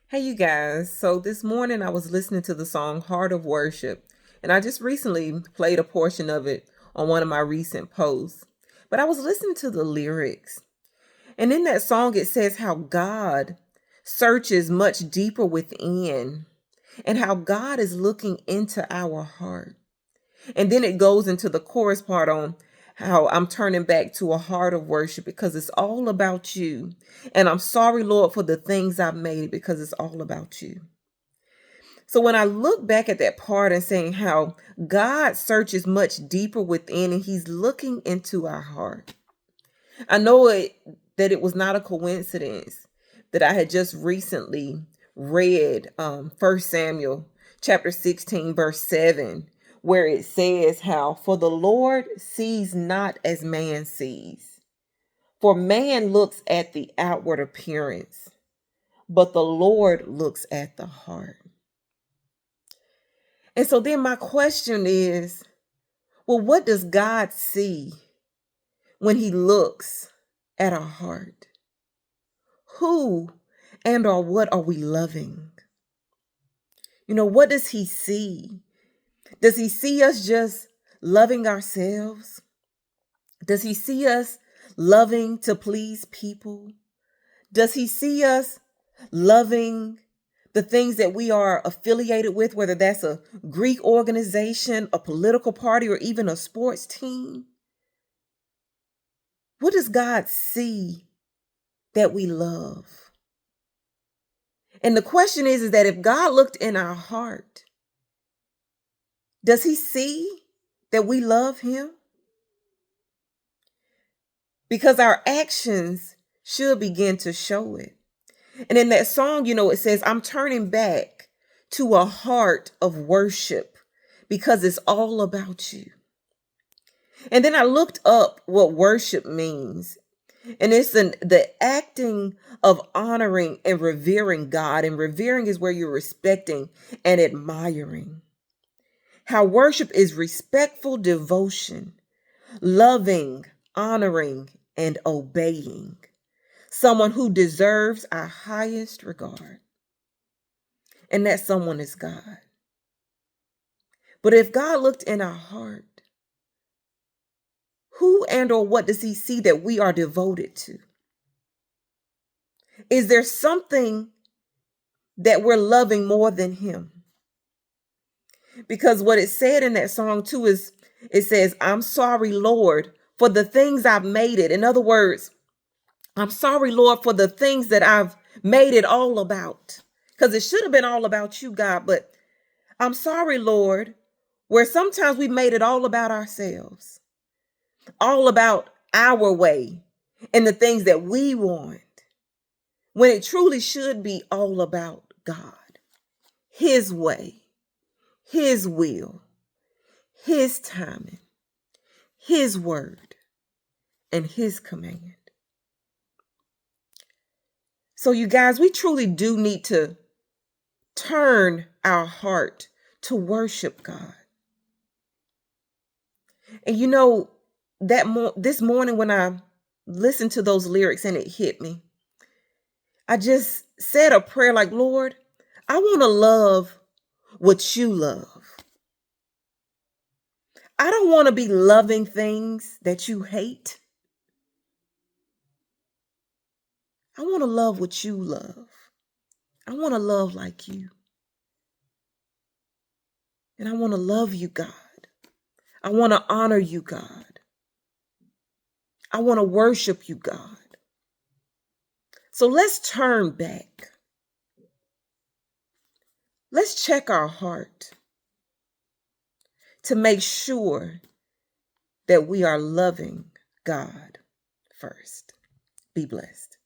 Hey, you guys. So this morning I was listening to the song Heart of Worship, and I just recently played a portion of it on one of my recent posts. But I was listening to the lyrics, and in that song it says how God searches much deeper within and how God is looking into our heart. And then it goes into the chorus part on how I'm turning back to a heart of worship because it's all about you. And I'm sorry, Lord, for the things I've made because it's all about you. So when I look back at that part and saying how God searches much deeper within and he's looking into our heart, I know that it was not a coincidence that I had just recently read 1 Samuel chapter 16, verse 7, where it says how, for the Lord sees not as man sees. For man looks at the outward appearance, but the Lord looks at the heart. And so then my question is, well, what does God see when he looks at our heart? Who and or what are we loving? What does he see? Does he see us just loving ourselves? Does he see us loving to please people? Does he see us loving the things that we are affiliated with, whether that's a Greek organization, a political party, or even a sports team? What does God see that we love? And the question is that if God looked in our heart, does he see that we love him? Because our actions should begin to show it. And in that song, it says, I'm turning back to a heart of worship because it's all about you. And then I looked up what worship means. And it's the acting of honoring and revering God. And revering is where you're respecting and admiring. How worship is respectful devotion, loving, honoring, and obeying someone who deserves our highest regard. And that someone is God. But if God looked in our heart, who and or what does he see that we are devoted to? Is there something that we're loving more than him? Because what it said in that song too is, it says, I'm sorry, Lord, for the things I've made it. In other words, I'm sorry, Lord, for the things that I've made it all about. Because it should have been all about you, God. But I'm sorry, Lord, where sometimes we made it all about ourselves, all about our way and the things that we want, when it truly should be all about God, his way, his will, his timing, his word, and his command. So you guys, we truly do need to turn our heart to worship God. And this morning when I listened to those lyrics and it hit me, I just said a prayer like, Lord, I want to love what you love. I don't want to be loving things that you hate. I want to love what you love. I want to love like you. And I want to love you, God. I want to honor you, God. I want to worship you, God. So let's turn back. Let's check our heart to make sure that we are loving God first. Be blessed.